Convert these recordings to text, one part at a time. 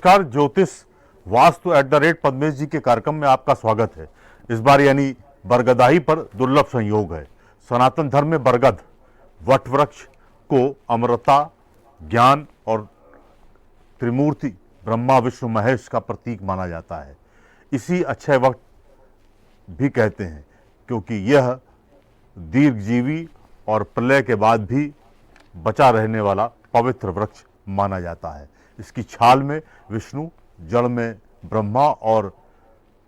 नमस्कार। ज्योतिष वास्तु @पद्मेश जी के कार्यक्रम में आपका स्वागत है। इस बार यानी बरगदाही पर दुर्लभ संयोग है। सनातन धर्म में बरगद वट वृक्ष को अमरता, ज्ञान और त्रिमूर्ति ब्रह्मा विष्णु महेश का प्रतीक माना जाता है। इसी अक्षय वट भी कहते हैं क्योंकि यह दीर्घजीवी और प्रलय के बाद भी बचा रहने वाला पवित्र वृक्ष माना जाता है। इसकी छाल में विष्णु, जड़ में ब्रह्मा और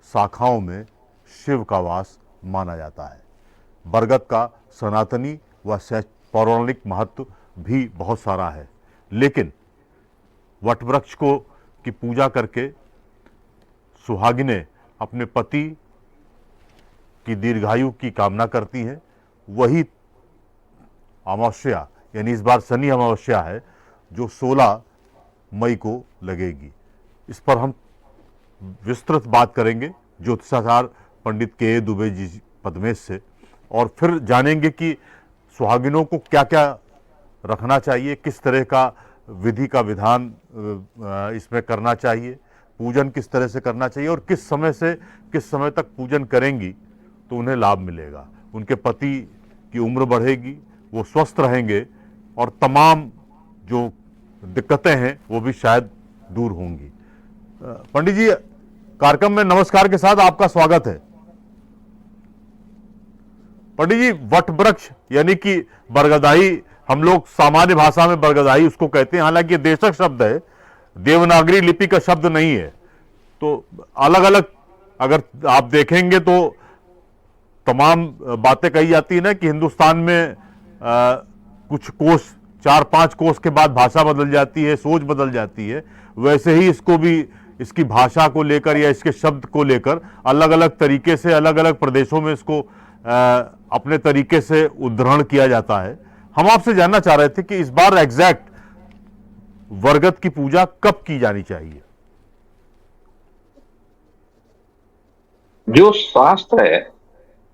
शाखाओं में शिव का वास माना जाता है। बरगद का सनातनी व पौराणिक महत्व भी बहुत सारा है, लेकिन वटवृक्ष को की पूजा करके सुहागिनें अपने पति की दीर्घायु की कामना करती हैं। वही अमावस्या यानी इस बार शनि अमावस्या है जो 16 मई को लगेगी। इस पर हम विस्तृत बात करेंगे ज्योतिषाचार्य पंडित के दुबे जी पद्मेश से, और फिर जानेंगे कि सुहागिनों को क्या क्या रखना चाहिए, किस तरह का विधि का विधान इसमें करना चाहिए, पूजन किस तरह से करना चाहिए और किस समय से किस समय तक पूजन करेंगी तो उन्हें लाभ मिलेगा, उनके पति की उम्र बढ़ेगी, वो स्वस्थ रहेंगे और तमाम जो दिक्कतें हैं वो भी शायद दूर होंगी। पंडित जी, कार्यक्रम में नमस्कार के साथ आपका स्वागत है। पंडित जी, वट वृक्ष यानी कि बरगदाही, हम लोग सामान्य भाषा में बरगदाही उसको कहते हैं, हालांकि ये देशक शब्द है, देवनागरी लिपि का शब्द नहीं है। तो अलग अलग अगर आप देखेंगे तो तमाम बातें कही जाती है ना कि हिंदुस्तान में कुछ कोस 4-5 कोस के बाद भाषा बदल जाती है, सोच बदल जाती है। वैसे ही इसको भी इसकी भाषा को लेकर या इसके शब्द को लेकर अलग अलग तरीके से अलग अलग प्रदेशों में इसको अपने तरीके से उद्धरण किया जाता है। हम आपसे जानना चाह रहे थे कि इस बार एग्जैक्ट बरगद की पूजा कब की जानी चाहिए? जो शास्त्र है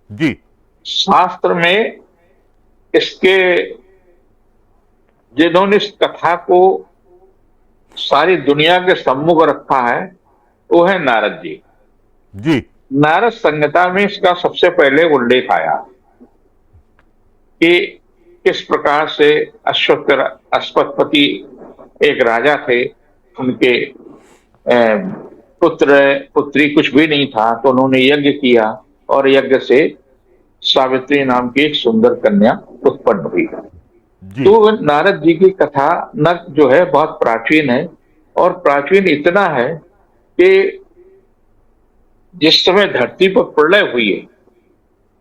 जी, शास्त्र में इसके जिन्होंने इस कथा को सारी दुनिया के सम्मुख रखा है वो है नारद जी। जी, नारद संहिता में इसका सबसे पहले उल्लेख आया कि किस प्रकार से अश्वत्थपति एक राजा थे, उनके पुत्र पुत्री कुछ भी नहीं था, तो उन्होंने यज्ञ किया और यज्ञ से सावित्री नाम की एक सुंदर कन्या उत्पन्न हुई। तो नारद जी की कथा नक जो है बहुत प्राचीन है, और प्राचीन इतना है कि जिस समय धरती पर प्रलय हुई है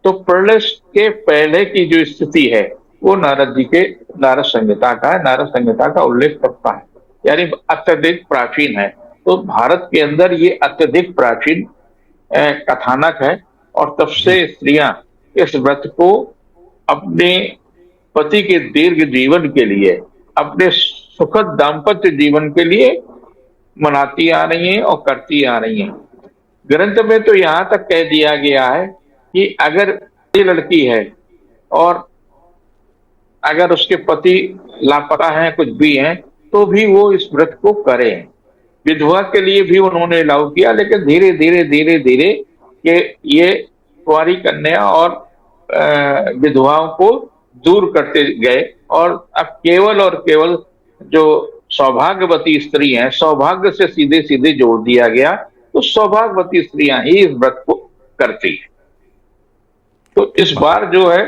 तो प्रलय के पहले की जो स्थिति है वो नारद जी के नारद संहिता का है, नारद संहिता का उल्लेख करता है, यानी अत्यधिक प्राचीन है। तो भारत के अंदर ये अत्यधिक प्राचीन कथानक है, और तब से स्त्रियां इस व्रत को अपने पति के दीर्घ जीवन के लिए, अपने सुखद दाम्पत्य जीवन के लिए मनाती आ रही हैं और करती आ रही हैं। ग्रंथ में तो यहां तक कह दिया गया है कि अगर ये लड़की है और अगर उसके पति लापता हैं, कुछ भी हैं, तो भी वो इस व्रत को करें। विधवा के लिए भी उन्होंने अलाउ किया, लेकिन धीरे धीरे धीरे धीरे ये कुंवारी कन्या और विधवाओं को दूर करते गए, और अब केवल और केवल जो सौभाग्यवती स्त्री हैं, सौभाग्य से सीधे सीधे जोड़ दिया गया, तो सौभाग्यवती स्त्रियां ही इस व्रत को करती हैं। तो इस बार जो है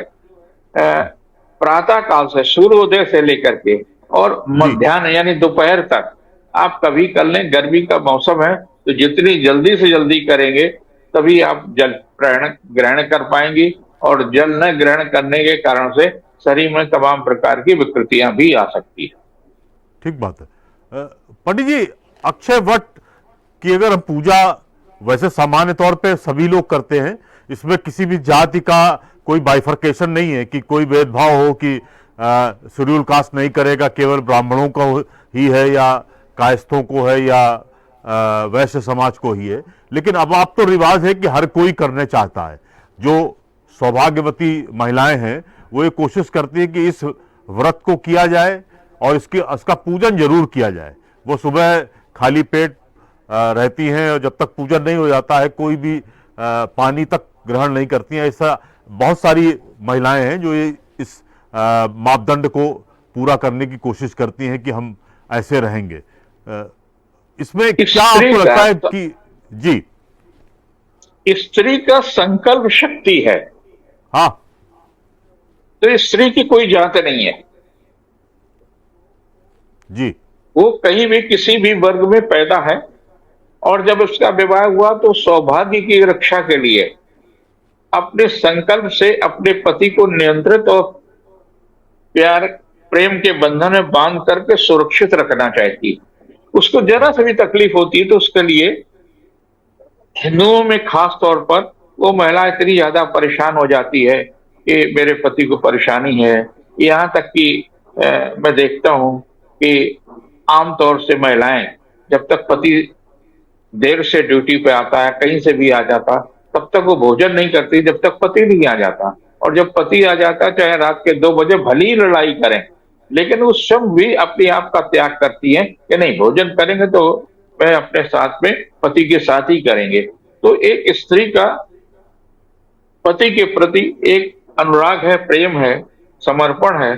प्रातः काल से, सूर्योदय से लेकर के और मध्याह्न यानी दोपहर तक आप कभी कर लें। गर्मी का मौसम है तो जितनी जल्दी से जल्दी करेंगे तभी आप जल ग्रहण कर पाएंगी, और जल न ग्रहण करने के कारण से शरीर में तमाम प्रकार की विकृतियां भी आ सकती है। ठीक बात है। पंडित जी, अक्षय वट की अगर हम पूजा वैसे सामान्य तौर पे सभी लोग करते हैं, इसमें किसी भी जाति का कोई बाइफर्केशन नहीं है कि कोई भेदभाव हो कि शेड्यूल कास्ट नहीं करेगा, केवल ब्राह्मणों को ही है या कायस्थों को है या वैश्य समाज को ही है। लेकिन अब आप तो रिवाज है कि हर कोई करने चाहता है। जो सौभाग्यवती महिलाएं हैं वो ये कोशिश करती है कि इस व्रत को किया जाए और इसका पूजन जरूर किया जाए। वो सुबह खाली पेट रहती हैं और जब तक पूजन नहीं हो जाता है कोई भी पानी तक ग्रहण नहीं करती हैं। ऐसा बहुत सारी महिलाएं हैं जो ये इस मापदंड को पूरा करने की कोशिश करती हैं कि हम ऐसे रहेंगे। इसमें क्या स्त्री आपको का लगता है कि जी। स्त्री का संकल्प शक्ति है। हाँ। तो स्त्री की कोई जात नहीं है, जी। वो कहीं भी किसी भी वर्ग में पैदा है। और जब उसका विवाह हुआ तो सौभाग्य की रक्षा के लिए अपने संकल्प से अपने पति को नियंत्रित और प्यार प्रेम के बंधन में बांध करके सुरक्षित रखना चाहती है। उसको जरा सी भी तकलीफ होती है तो उसके लिए हिंदुओं में खास तौर पर वो महिला इतनी ज्यादा परेशान हो जाती है कि मेरे पति को परेशानी है। यहाँ तक कि मैं देखता हूँ कि आमतौर से महिलाएं जब तक पति देर से ड्यूटी पे आता है, कहीं से भी आ जाता, तब तक वो भोजन नहीं करती जब तक पति नहीं आ जाता। और जब पति आ जाता, चाहे रात के 2 बजे भली ही लड़ाई करें, लेकिन उस समय भी अपने आप का त्याग करती है कि नहीं, भोजन करेंगे तो वह अपने साथ में पति के साथ ही करेंगे। तो एक स्त्री का पति के प्रति एक अनुराग है, प्रेम है, समर्पण है,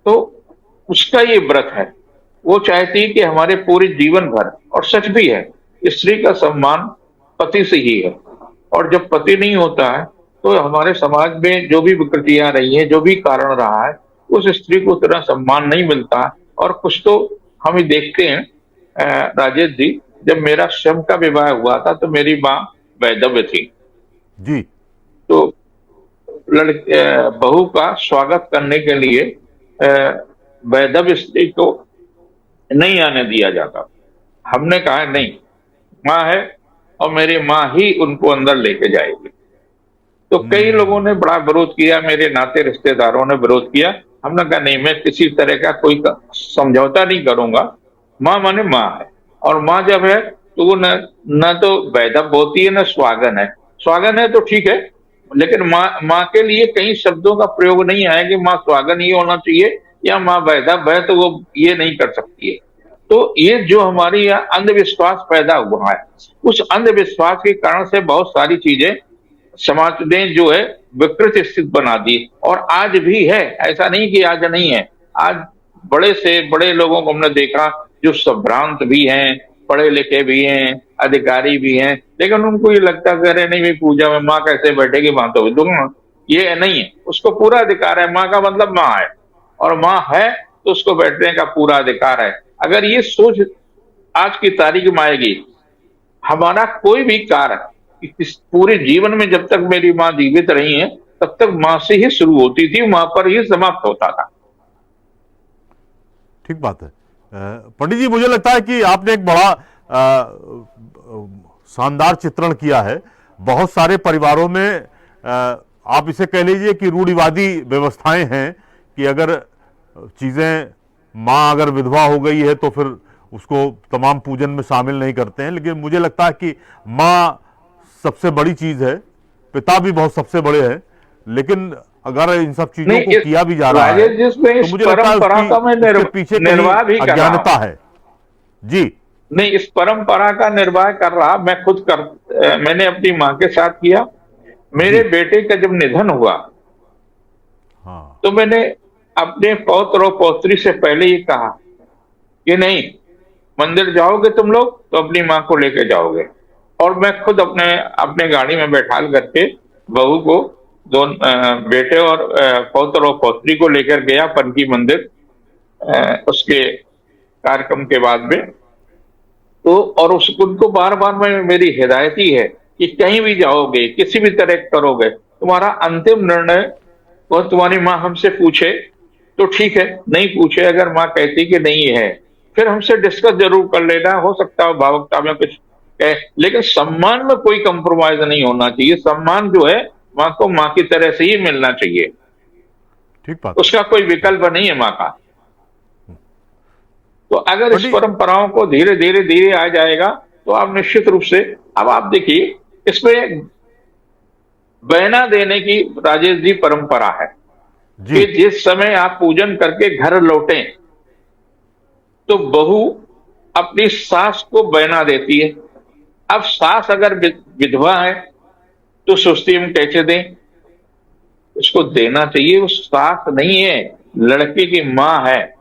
तो उसका ये व्रत है। वो चाहती है कि हमारे पूरे जीवन भर, और सच भी है, स्त्री का सम्मान पति से ही है। और जब पति नहीं होता है तो हमारे समाज में जो भी विकृतियां आ रही हैं, जो भी कारण रहा है, उस स्त्री को उतना सम्मान नहीं मिलता। और कुछ तो हम ही देखते हैं। राजेश जी, जब मेरा स्वयं का विवाह हुआ था तो मेरी माँ वैधव्य थी। जी। तो लड़के बहू का स्वागत करने के लिए वैधव्य स्त्री को नहीं आने दिया जाता। हमने कहा नहीं, माँ है और मेरी माँ ही उनको अंदर लेके जाएगी। तो कई लोगों ने बड़ा विरोध किया, मेरे नाते रिश्तेदारों ने विरोध किया। हमने कहा नहीं, मैं किसी तरह का कोई समझौता नहीं करूंगा। माँ माने माँ है, और माँ जब है तो वो न तो वैधव्य होती है न स्वागन है। स्वागन है तो ठीक है, लेकिन माँ के लिए कई शब्दों का प्रयोग नहीं आया कि माँ स्वागन ही होना चाहिए या माँ वैधव्य है तो वो ये नहीं कर सकती है। तो ये जो हमारी यहाँ अंधविश्वास पैदा हुआ है, उस अंधविश्वास के कारण से बहुत सारी चीजें समाज ने जो है विकृत स्थिति बना दी। और आज भी है, ऐसा नहीं कि आज नहीं है। आज बड़े से बड़े लोगों को हमने देखा जो संभ्रांत भी हैं, पढ़े लिखे भी हैं, अधिकारी भी हैं, लेकिन उनको ये लगता है अरे नहीं भाई, पूजा में माँ कैसे बैठेगी, माँ तो दूंगा। ये नहीं है, उसको पूरा अधिकार है। माँ का मतलब माँ है, और माँ है तो उसको बैठने का पूरा अधिकार है। अगर ये सोच आज की तारीख में आएगी, हमारा कोई भी कार्य इस पूरे जीवन में जब तक मेरी माँ जीवित रही है तब तक माँ से ही शुरू होती थी, माँ पर ही समाप्त होता था। ठीक बात है। पंडित जी, मुझे लगता है कि आपने एक बड़ा शानदार चित्रण किया है। बहुत सारे परिवारों में आप इसे कह लीजिए कि रूढ़िवादी व्यवस्थाएं हैं कि अगर चीज़ें, माँ अगर विधवा हो गई है तो फिर उसको तमाम पूजन में शामिल नहीं करते हैं। लेकिन मुझे लगता है कि माँ सबसे बड़ी चीज़ है, पिता भी बहुत सबसे बड़े हैं, लेकिन अगर इन सब चीजों को किया भी जा रहा है तो मुझे लगता है उसके पीछे निर्वाह भी कर अज्ञानता है। जी। नहीं, इस परंपरा का निर्वाह कर रहा मैं खुद मैंने अपनी माँ के साथ किया। मेरे बेटे का जब निधन हुआ, हाँ, तो मैंने अपने पौत्र और पौत्री से पहले ही कहा कि नहीं, मंदिर जाओगे तुम लोग तो अपनी माँ को लेके जाओगे। और मैं खुद अपने गाड़ी में बैठाल करके बहू को, दोनों बेटे और पौत्र और पौत्री को लेकर गया पनकी मंदिर उसके कार्यक्रम के बाद में। तो और उनको बार बार मेरी हिदायत ही है कि कहीं भी जाओगे, किसी भी तरह करोगे, तुम्हारा अंतिम निर्णय वह तुम्हारी माँ हमसे पूछे तो ठीक है, नहीं पूछे अगर माँ कहती कि नहीं है, फिर हमसे डिस्कस जरूर कर लेना। हो सकता है भावुकता में कुछ कहे, लेकिन सम्मान में कोई कंप्रोमाइज नहीं होना चाहिए। सम्मान जो है माँ को माँ की तरह से ही मिलना चाहिए। ठीक बात, उसका कोई विकल्प नहीं है माँ का। तो अगर इस परंपराओं को धीरे धीरे धीरे आ जाएगा तो आप निश्चित रूप से, अब आप देखिए इसमें बहना देने की राजेश जी परंपरा है कि जिस समय आप पूजन करके घर लौटें तो बहू अपनी सास को बहना देती है। अब सास अगर विधवा है तो सोचती है हम कैसे दें, उसको देना चाहिए। वो सास नहीं है, लड़के की माँ है।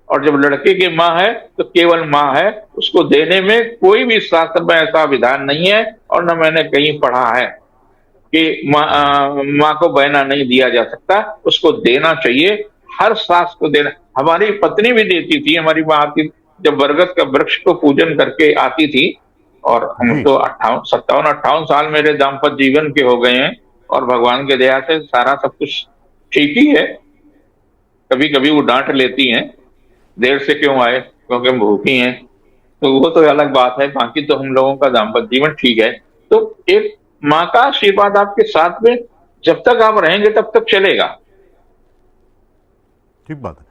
और जब लड़के की माँ है तो केवल माँ है, उसको देने में कोई भी शास्त्र में ऐसा विधान नहीं है और न मैंने कहीं पढ़ा है कि माँ को बहना नहीं दिया जा सकता। उसको देना चाहिए, हर सास को देना। हमारी पत्नी भी देती थी, हमारी माँ आती जब बरगद का वृक्ष को पूजन करके आती थी। और हम जी तो 57-58 साल मेरे दाम्पत्य जीवन के हो गए हैं और भगवान के दया से सारा सब कुछ ठीक ही है। कभी कभी वो डांट लेती हैं, देर से क्यों आए, क्योंकि हम भूखी हैं, तो वो तो अलग बात है। बाकी तो हम लोगों का दाम्पत्य जीवन ठीक है। तो एक माँ का आशीर्वाद आपके साथ में जब तक आप रहेंगे तब तक चलेगा। ठीक बात है।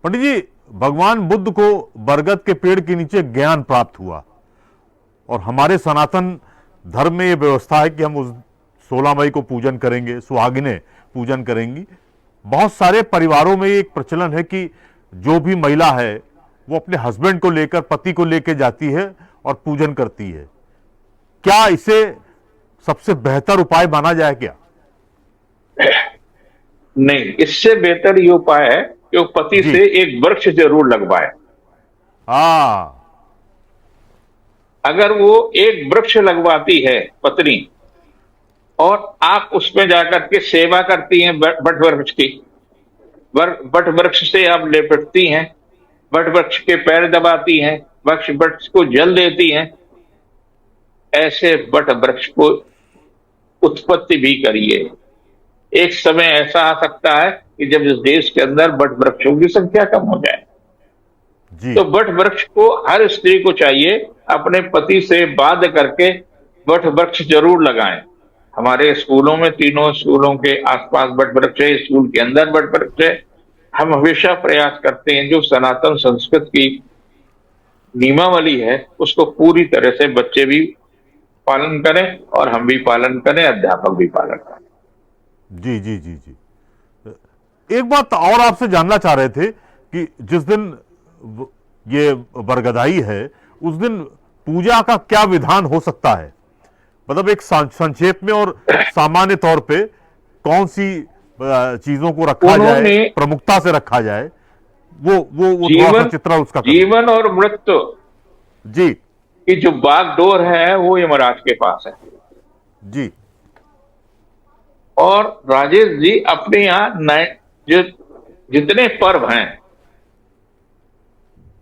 पंडित जी, भगवान बुद्ध को बरगद के पेड़ के नीचे ज्ञान प्राप्त हुआ और हमारे सनातन धर्म में यह व्यवस्था है कि हम उस 16 मई को पूजन करेंगे, सुहागिनें पूजन करेंगी। बहुत सारे परिवारों में एक प्रचलन है कि जो भी महिला है वो अपने हस्बैंड को लेकर, पति को लेकर जाती है और पूजन करती है। क्या इसे सबसे बेहतर उपाय माना जाए क्या? नहीं, इससे बेहतर ये उपाय है कि वो पति जी। से एक वृक्ष जरूर लगवाए। हाँ। अगर वो एक वृक्ष लगवाती है पत्नी और आप उसमें जाकर के सेवा करती हैं बट वृक्ष की, बट वृक्ष से आप लेपटती हैं, बट वृक्ष के पैर दबाती हैं, वृक्ष वृक्ष को जल देती हैं, ऐसे बट वृक्ष को उत्पत्ति भी करिए। एक समय ऐसा आ सकता है कि जब इस देश के अंदर बट वृक्षों की संख्या कम हो जाए। जी तो बट वृक्ष को हर स्त्री को चाहिए अपने पति से बात करके बट वृक्ष जरूर लगाएं। हमारे स्कूलों में, तीनों स्कूलों के आसपास बट वृक्ष है, स्कूल के अंदर बट वृक्ष है। हम हमेशा प्रयास करते हैं जो सनातन संस्कृत की नियमावली है उसको पूरी तरह से बच्चे भी पालन करें और हम भी पालन करें, अध्यापक भी पालन करें। जी जी जी जी। एक बात और आपसे जानना चाह रहे थे कि जिस दिन ये बरगदाई है उस दिन पूजा का क्या विधान हो सकता है? मतलब एक संक्षेप में और सामान्य तौर पे कौन सी चीजों को रखा जाए, उन्होंने प्रमुखता से रखा जाए, वो थोड़ा सा जीवन चित्रण उसका करें। जीवन और मृत्यु जी की जो बागडोर है वो यमराज के पास है। जी और राजेश जी अपने यहाँ जो जितने पर्व हैं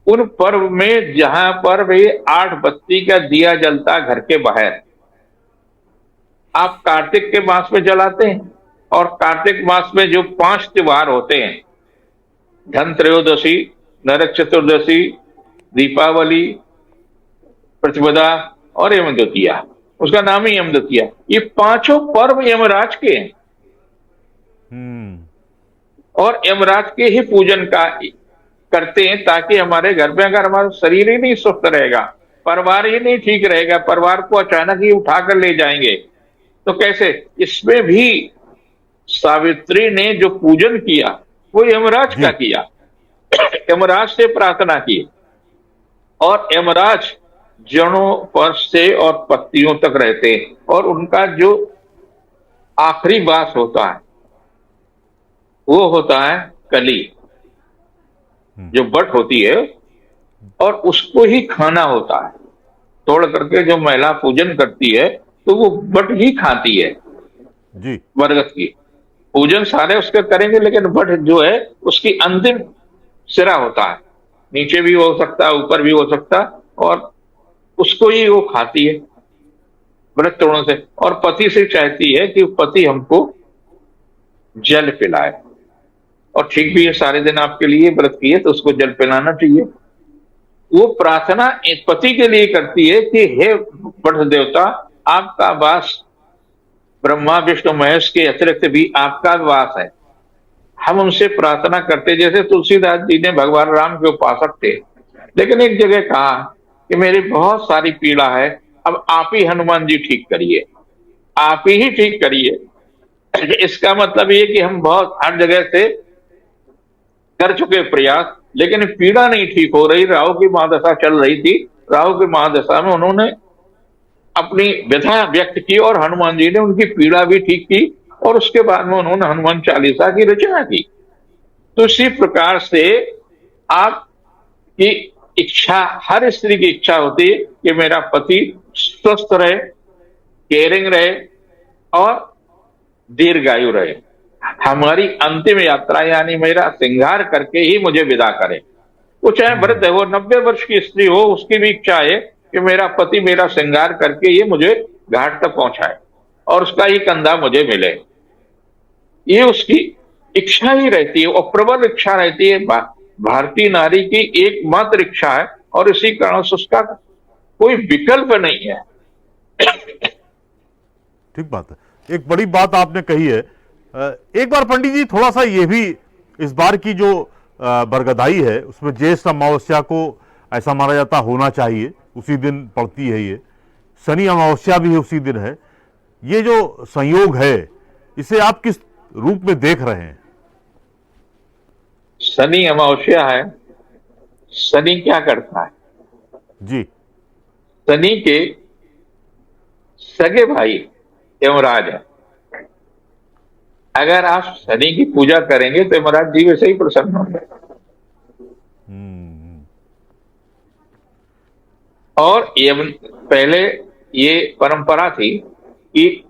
उन पर्व में जहां पर भी 8 बत्ती का दिया जलता घर के बाहर, आप कार्तिक के मास में जलाते हैं। और कार्तिक मास में जो 5 त्योहार होते हैं, धन त्रयोदशी, नरक चतुर्दशी, दीपावली, प्रतिपदा और यम द्वितीया, उसका नाम ही यम द्वितीया, ये पांचों पर्व यमराज के हैं। हम्म। और यमराज के ही पूजन का करते हैं ताकि हमारे घर में, अगर हमारा शरीर ही नहीं स्वस्थ रहेगा, परिवार ही नहीं ठीक रहेगा, परिवार को अचानक ही उठाकर ले जाएंगे तो कैसे। इसमें भी सावित्री ने जो पूजन किया वो यमराज का जी किया, यमराज से प्रार्थना की। और यमराज जड़ों पर से और पत्तियों तक रहते हैं और उनका जो आखिरी वास होता है वो होता है कली, जो बट होती है, और उसको ही खाना होता है। तोड़ करके जो महिला पूजन करती है तो वो बट ही खाती है, जी बरगद की। पूजन सारे उसके करेंगे लेकिन बट जो है उसकी अंतिम सिरा होता है, नीचे भी हो सकता है, ऊपर भी हो सकता है, और उसको ही वो खाती है व्रत तोड़ों से। और पति से चाहती है कि पति हमको जल पिलाए, और ठीक भी है, सारे दिन आपके लिए व्रत किए तो उसको जल पिलाना चाहिए। वो प्रार्थना एक पति के लिए करती है कि हे बट देवता, आपका वास ब्रह्मा विष्णु महेश के अतिरिक्त भी आपका वास है। हम उनसे प्रार्थना करते, जैसे तुलसीदास जी ने भगवान राम के उपासक थे, लेकिन एक जगह कहा कि मेरी बहुत सारी पीड़ा है, अब आप ही हनुमान जी ठीक करिए, आप ही ठीक करिए। इसका मतलब ये कि हम बहुत हर जगह से कर चुके प्रयास, लेकिन पीड़ा नहीं ठीक हो रही, राहु की महादशा चल रही थी। राहु की महादशा में उन्होंने अपनी व्यथा व्यक्त की और हनुमान जी ने उनकी पीड़ा भी ठीक की, और उसके बाद में उन्होंने हनुमान चालीसा की रचना की। तो इसी प्रकार से आपकी इच्छा, हर स्त्री की इच्छा होती है कि मेरा पति स्वस्थ रहे, केयरिंग रहे और दीर्घायु रहे, हमारी अंतिम यात्रा यानी मेरा श्रृंगार करके ही मुझे विदा करे। वो चाहे वृद्ध है, वो 90 वर्ष की स्त्री हो, उसकी भी इच्छा है कि मेरा पति मेरा श्रृंगार करके ही मुझे घाट तक पहुंचाए और उसका ही कंधा मुझे मिले। ये उसकी इच्छा ही रहती है और प्रबल इच्छा रहती है। भारतीय नारी की एकमात्र इच्छा है और इसी कारण से उसका कोई विकल्प नहीं है। ठीक बात है, एक बड़ी बात आपने कही है। एक बार पंडित जी थोड़ा सा ये भी, इस बार की जो बरगदाई है उसमें ज्येष्ठ अमावस्या को ऐसा माना जाता होना चाहिए, उसी दिन पड़ती है ये, शनि अमावस्या भी उसी दिन है। ये जो संयोग है इसे आप किस रूप में देख रहे हैं? शनि अमावस्या है। शनि क्या करता है? जी। शनि के सगे भाई यमराज है। अगर आप शनि की पूजा करेंगे तो यमराज जी वैसे ही प्रसन्न होंगे। और पहले ये परंपरा थी कि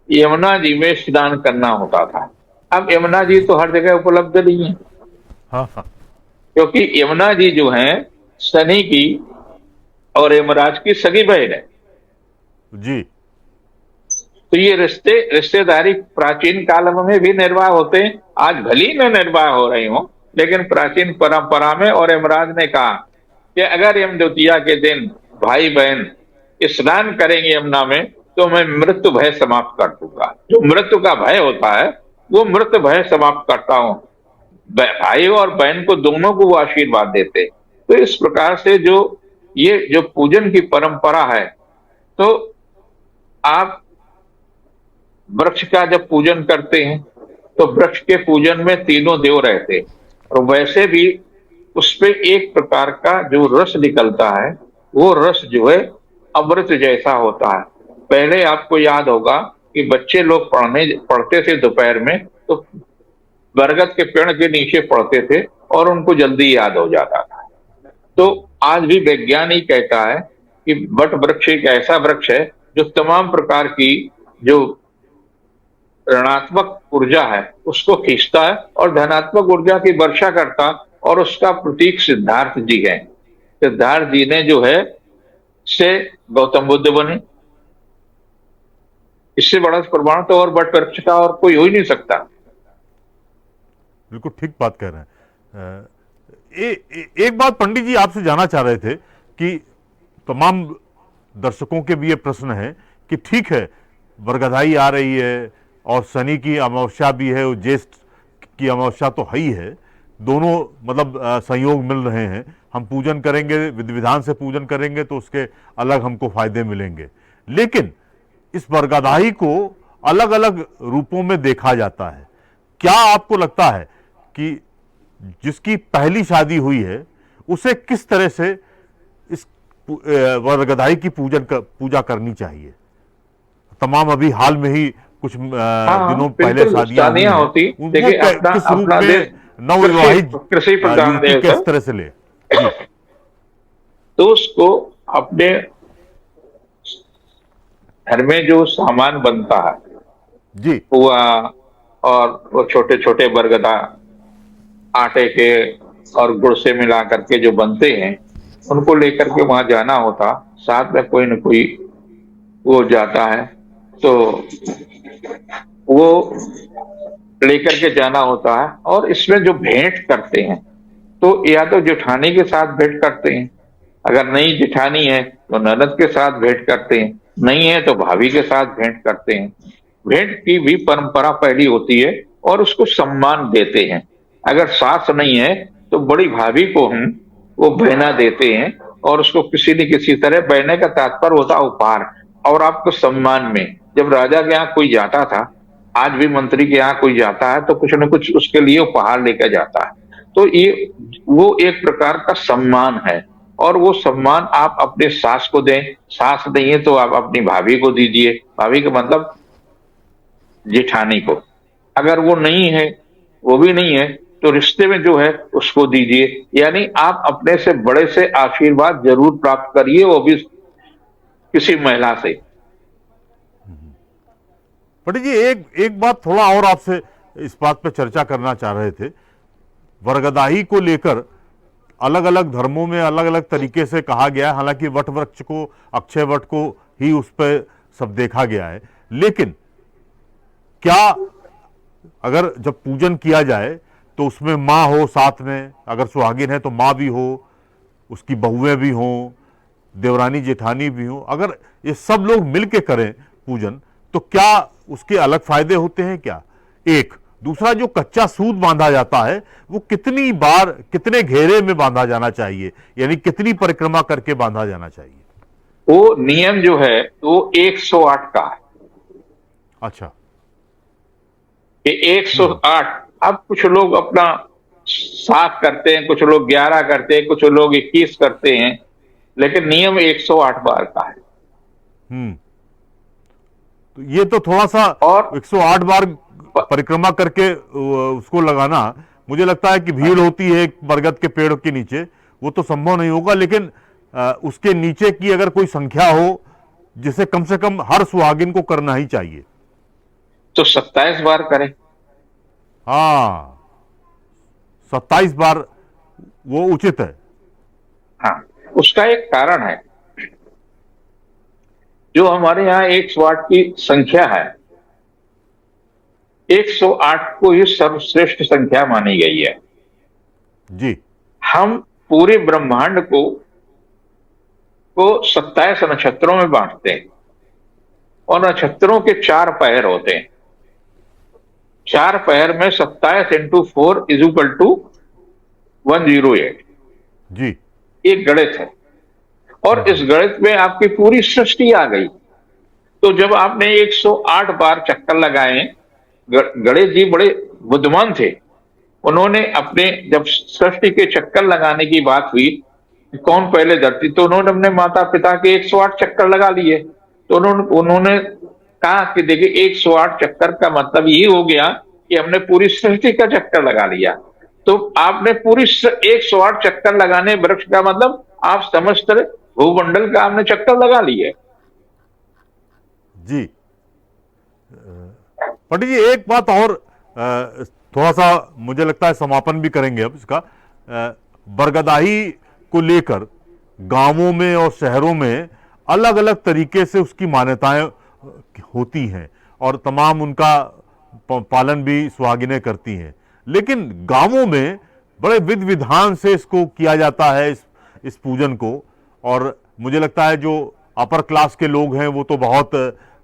यमुना जी में स्नान करना होता था। अब यमुना जी तो हर जगह उपलब्ध नहीं है। हाँ हाँ। क्योंकि यमुना जी जो है शनि की और यमराज की सगी बहन है। जी। तो ये रिश्तेदारी प्राचीन काल में भी निर्वाह होते हैं, आज भली में निर्वाह हो रही हो, लेकिन प्राचीन परंपरा में। और यमराज ने कहा कि अगर यम द्वितीया के दिन भाई बहन स्नान करेंगे यमुना में तो मैं मृत्यु भय समाप्त कर दूंगा। जो मृत्यु का भय होता है वो मृत्यु भय समाप्त करता हूं। भाई और बहन को दोनों को वो आशीर्वाद देते। तो इस प्रकार से ये जो पूजन की परंपरा है, तो आप वृक्ष का जब पूजन करते हैं तो वृक्ष के पूजन में तीनों देव रहते हैं, और वैसे भी उस पे एक प्रकार का जो रस निकलता है वो रस जो है अमृत जैसा होता है। पहले आपको याद होगा कि बच्चे लोग पढ़ते थे दोपहर में, तो बरगद के पेड़ के नीचे पढ़ते थे और उनको जल्दी याद हो जाता था। तो आज भी वैज्ञानिक कहता है कि वट वृक्ष एक ऐसा वृक्ष है जो तमाम प्रकार की जो ऋणात्मक ऊर्जा है उसको खींचता है और धनात्मक ऊर्जा की वर्षा करता, और उसका प्रतीक सिद्धार्थ जी है। सिद्धार्थ जी ने जो है से गौतम बुद्ध बने। इससे बड़ा प्रमाण तो और वट वृक्ष का और कोई हो ही नहीं सकता। बिल्कुल ठीक बात कह रहे हैं। एक बात पंडित जी आपसे जानना चाह रहे थे कि तमाम दर्शकों के भी ये प्रश्न है कि ठीक है बरगदाई आ रही है और शनि की अमावस्या भी है और ज्येष्ठ की अमावस्या तो है ही है, दोनों मतलब संयोग मिल रहे हैं, हम पूजन करेंगे, विधि विधान से पूजन करेंगे तो उसके अलग हमको फायदे मिलेंगे। लेकिन इस बरगदाई को अलग अलग रूपों में देखा जाता है। क्या आपको लगता है कि जिसकी पहली शादी हुई है उसे किस तरह से इस बरगदाई की पूजा करनी चाहिए? तमाम अभी हाल में ही कुछ दिनों पहले शादियां होती, देखिए किस रूप में नवविवाहित कृषि प्रधान देश किस तरह से ले जी। तो उसको अपने घर में जो सामान बनता है जी, पुआ और वो छोटे छोटे बरगदा आटे के और गुड़ से मिला करके जो बनते हैं, उनको लेकर के वहां जाना होता। साथ में कोई न कोई वो जाता है तो वो लेकर के जाना होता है। और इसमें जो भेंट करते हैं तो या तो जेठानी के साथ भेंट करते हैं, अगर नई जेठानी है तो ननद के साथ भेंट करते हैं, नहीं है तो भाभी के साथ भेंट करते हैं। भेंट की भी परंपरा पहली होती है और उसको सम्मान देते हैं। अगर सास नहीं है तो बड़ी भाभी को हम वो बहना देते हैं और उसको किसी न किसी तरह, बहने का तात्पर्य होता उपहार और आपको सम्मान में। जब राजा के यहाँ कोई जाता था, आज भी मंत्री के यहाँ कोई जाता है तो कुछ न कुछ उसके लिए उपहार लेकर जाता है। तो ये वो एक प्रकार का सम्मान है। और वो सम्मान आप अपने सास को दें, सास नहीं है तो आप अपनी भाभी को दीजिए, भाभी का मतलब जेठानी को। अगर वो नहीं है, वो भी नहीं है, तो रिश्ते में जो है उसको दीजिए। यानी आप अपने से बड़े से आशीर्वाद जरूर प्राप्त करिए, वो भी किसी महिला से। पंडित जी, एक एक बात थोड़ा और आपसे इस बात पे चर्चा करना चाह रहे थे। वरगदाही को लेकर अलग अलग धर्मों में अलग अलग तरीके से कहा गया है। हालांकि वट वृक्ष को, अक्षय वट को ही उस पर सब देखा गया है, लेकिन क्या अगर जब पूजन किया जाए तो उसमें माँ हो साथ में, अगर सुहागिन है तो माँ भी हो, उसकी बहुएं भी हों, देवरानी जेठानी भी हों, अगर ये सब लोग मिलके करें पूजन, तो क्या उसके अलग फायदे होते हैं क्या? एक दूसरा, जो कच्चा सूत बांधा जाता है वो कितनी बार, कितने घेरे में बांधा जाना चाहिए, यानी कितनी परिक्रमा करके बांधा जाना चाहिए? वो नियम जो है वो 108 का है। अच्छा। ये 108। अब कुछ लोग अपना 7 करते हैं, कुछ लोग 11 करते हैं, कुछ लोग 21 करते हैं, लेकिन नियम 108 बार का है। हम्म। तो ये तो थोड़ा सा और 108 बार परिक्रमा करके उसको लगाना, मुझे लगता है कि भीड़ होती है एक बरगद के पेड़ के नीचे, वो तो संभव नहीं होगा, लेकिन उसके नीचे की अगर कोई संख्या हो जिसे कम से कम हर सुहागिन को करना ही चाहिए। तो 27 बार करें। हाँ, 27 बार वो उचित है। हाँ, उसका एक कारण है। जो हमारे यहाँ 108 की संख्या है, 108 को ही सर्वश्रेष्ठ संख्या मानी गई है। जी। हम पूरे ब्रह्मांड को 27 नक्षत्रों में बांटते हैं, और नक्षत्रों के 4 पैर होते हैं। 4 पैर में 27 इंटू 4 इज इक्वल टू 108। जी। एक गणित है, और इस गणित में आपकी पूरी सृष्टि आ गई। तो जब आपने 108 बार चक्कर लगाए, गणेश जी बड़े बुद्धिमान थे। उन्होंने अपने, जब सृष्टि के चक्कर लगाने की बात हुई, कौन पहले धरती, तो उन्होंने अपने माता पिता के 108 चक्कर लगा लिए। तो उन्होंने कहा कि देखिए 108 चक्कर का मतलब ये हो गया कि हमने पूरी सृष्टि का चक्कर लगा लिया। तो आपने पूरी 108 चक्कर लगाने वृक्ष का मतलब आप समस्त भूमंडल का आपने चक्कर लगा लिए। जी। पंडित जी, एक बात और, थोड़ा सा मुझे लगता है समापन भी करेंगे अब इसका। बरगदाही को लेकर गांवों में और शहरों में अलग अलग तरीके से उसकी मान्यताएं होती हैं, और तमाम उनका पालन भी सुहागिनें करती हैं, लेकिन गांवों में बड़े विधि विधान से इसको किया जाता है, इस पूजन को। और मुझे लगता है जो अपर क्लास के लोग हैं वो तो बहुत,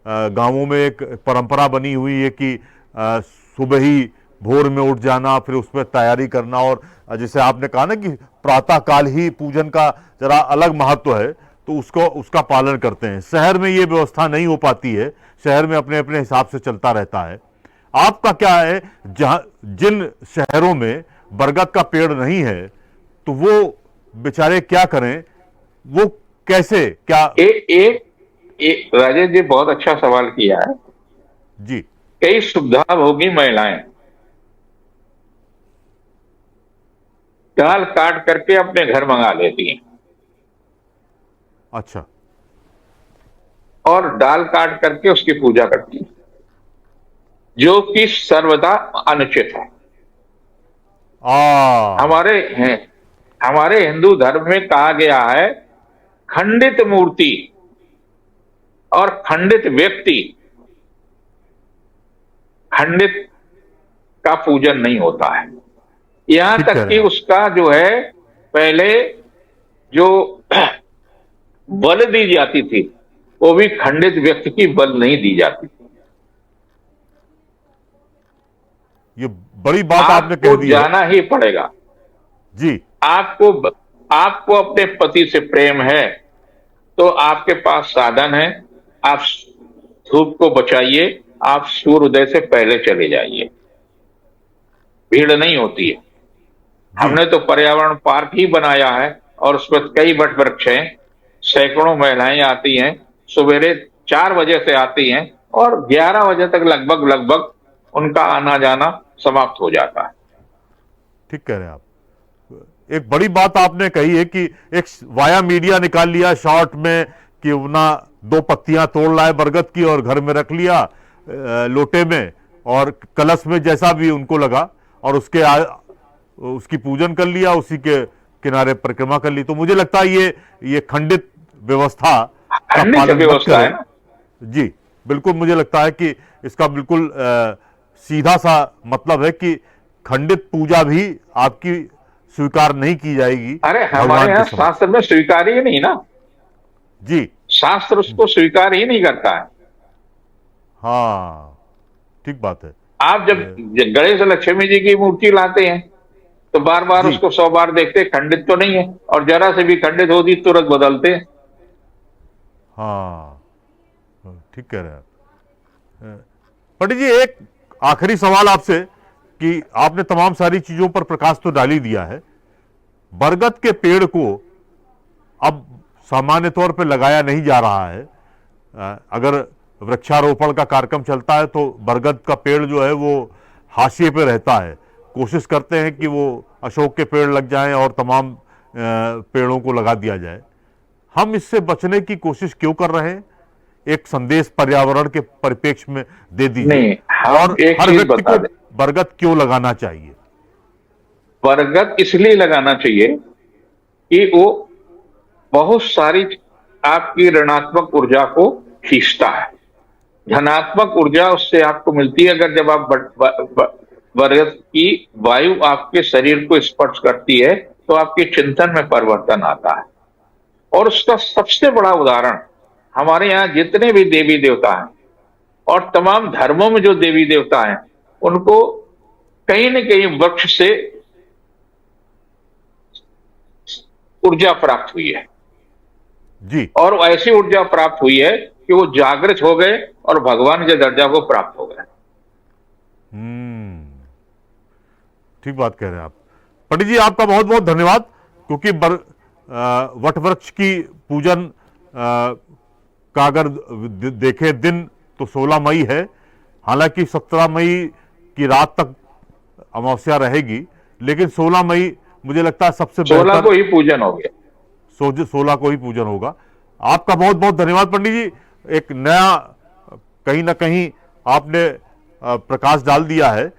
गांवों में एक परंपरा बनी हुई है कि सुबह ही भोर में उठ जाना, फिर उस पर तैयारी करना, और जैसे आपने कहा ना कि प्रातः काल ही पूजन का जरा अलग महत्व है, तो उसका पालन करते हैं। शहर में ये व्यवस्था नहीं हो पाती है, शहर में अपने अपने हिसाब से चलता रहता है। आपका क्या है, जहां जिन शहरों में बरगद का पेड़ नहीं है, तो वो बेचारे क्या करें, वो कैसे क्या? राजेश जी बहुत अच्छा सवाल किया है। जी। कई सुविधा भोगी महिलाएं दाल काट करके अपने घर मंगा लेती हैं, अच्छा। और दाल काट करके उसकी पूजा करती हैं, जो कि सर्वदा अनुचित है। आ हमारे हिंदू धर्म में कहा गया है, खंडित मूर्ति और खंडित व्यक्ति, खंडित का पूजन नहीं होता है। यहां ठीक कह तक रहे कि हैं आप। उसका जो है, पहले जो बल दी जाती थी, वो भी खंडित व्यक्ति की बल नहीं दी जाती थी। ये बड़ी बात आपने आपको कह दी है। जाना ही पड़ेगा। जी। आपको आपको अपने पति से प्रेम है, तो आपके पास साधन है। आप धूप को बचाइए, आप सूर्योदय से पहले चले जाइए, भीड़ नहीं होती है। हमने तो पर्यावरण पार्क ही बनाया है और उसमें कई वट वृक्ष हैं। सैकड़ों महिलाएं आती हैं, सवेरे 4 बजे से आती हैं और 11 बजे तक लगभग लगभग उनका आना जाना समाप्त हो जाता है। ठीक कह रहे हैं आप। एक बड़ी बात आपने कही है कि एक वाया मीडिया निकाल लिया शॉर्ट में कि ना 2 पत्तियां तोड़ लाए बरगद की और घर में रख लिया लोटे में और कलश में, जैसा भी उनको लगा, और उसकी पूजन कर लिया, उसी के किनारे परिक्रमा कर ली। तो मुझे लगता है ये खंडित व्यवस्था का खंडित पालन मत व्यवस्था है करें। ना। जी बिल्कुल, मुझे लगता है कि इसका बिल्कुल सीधा सा मतलब है कि खंडित पूजा भी आपकी स्वीकार नहीं की जाएगी अरे हमारे भगवान के यहाँ समक्ष। शास्त्र में स्वीकार ही नहीं ना। जी शास्त्र उसको स्वीकार ही नहीं करता है। हाँ, ठीक बात है। आप जब गणेश लक्ष्मी जी की मूर्ति लाते हैं तो बार बार जी उसको 100 बार देखते हैं, खंडित तो नहीं है, और जरा से भी खंडित होती तुरंत बदलते हैं। हाँ, ठीक कह रहे हैं आप। पंडित जी, एक आखिरी सवाल आपसे कि आपने तमाम सारी चीजों पर प्रकाश तो डाल ही दिया है। बरगद के पेड़ को अब सामान्य तौर पर लगाया नहीं जा रहा है। अगर वृक्षारोपण का कार्यक्रम चलता है तो बरगद का पेड़ जो है वो हाशिए पे रहता है। कोशिश करते हैं कि वो अशोक के पेड़ लग जाएं और तमाम पेड़ों को लगा दिया जाए। हम इससे बचने की कोशिश क्यों कर रहे हैं? एक संदेश पर्यावरण के परिप्रेक्ष्य में दे दीजिए। नहीं, हम और एक हर चीज व्यक्ति बता को दें। बरगद क्यों लगाना चाहिए? बरगद इसलिए लगाना चाहिए कि वो बहुत सारी आपकी ऋणात्मक ऊर्जा को खींचता है। धनात्मक ऊर्जा उससे आपको मिलती है। अगर जब आप बरगद की वायु आपके शरीर को स्पर्श करती है तो आपके चिंतन में परिवर्तन आता है। और उसका सबसे बड़ा उदाहरण, हमारे यहाँ जितने भी देवी देवता हैं और तमाम धर्मों में जो देवी देवता हैं, उनको कहीं न कहीं वृक्ष से ऊर्जा प्राप्त हुई है। जी और ऐसी ऊर्जा प्राप्त हुई है कि वो जागृत हो गए और भगवान के दर्जा को प्राप्त हो गए। ठीक बात कह रहे हैं आप। पंडित जी, आपका बहुत बहुत धन्यवाद, क्योंकि वट वृक्ष की पूजन का अगर देखें दिन तो 16 मई है। हालांकि 17 मई की रात तक अमावस्या रहेगी, लेकिन 16 मई मुझे लगता है सबसे 16 को बेहतर। ही पूजन हो गया। 16 को ही पूजन होगा। आपका बहुत बहुत धन्यवाद पंडित जी। एक नया कहीं ना कहीं आपने प्रकाश डाल दिया है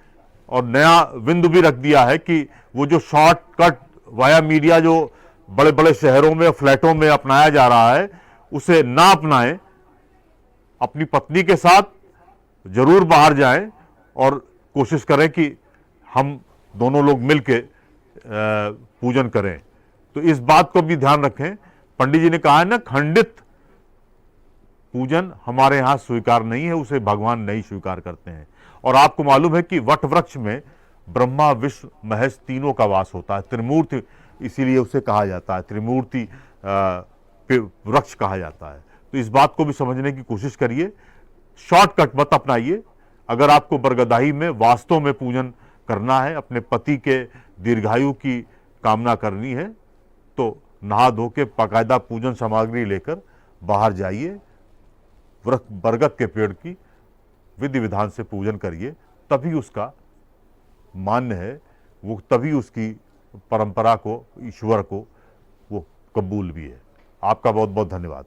और नया बिंदु भी रख दिया है कि वो जो शॉर्टकट वाया मीडिया जो बड़े बड़े शहरों में फ्लैटों में अपनाया जा रहा है, उसे ना अपनाएं। अपनी पत्नी के साथ जरूर बाहर जाएं और कोशिश करें कि हम दोनों लोग मिलके पूजन करें। तो इस बात को भी ध्यान रखें। पंडित जी ने कहा है ना, खंडित पूजन हमारे यहां स्वीकार नहीं है, उसे भगवान नहीं स्वीकार करते हैं। और आपको मालूम है कि वट वृक्ष में ब्रह्मा विष्णु महेश तीनों का वास होता है। त्रिमूर्ति इसीलिए उसे कहा जाता है, त्रिमूर्ति वृक्ष कहा जाता है। तो इस बात को भी समझने की कोशिश करिए, शॉर्टकट मत अपनाइए। अगर आपको बरगदाही में वास्तव में पूजन करना है, अपने पति के दीर्घायु की कामना करनी है, तो नहा धो के बाकायदा पूजन सामग्री लेकर बाहर जाइए, बरगद के पेड़ की विधि विधान से पूजन करिए। तभी उसका मान्य है, वो तभी उसकी परंपरा को, ईश्वर को वो कबूल भी है। आपका बहुत बहुत धन्यवाद।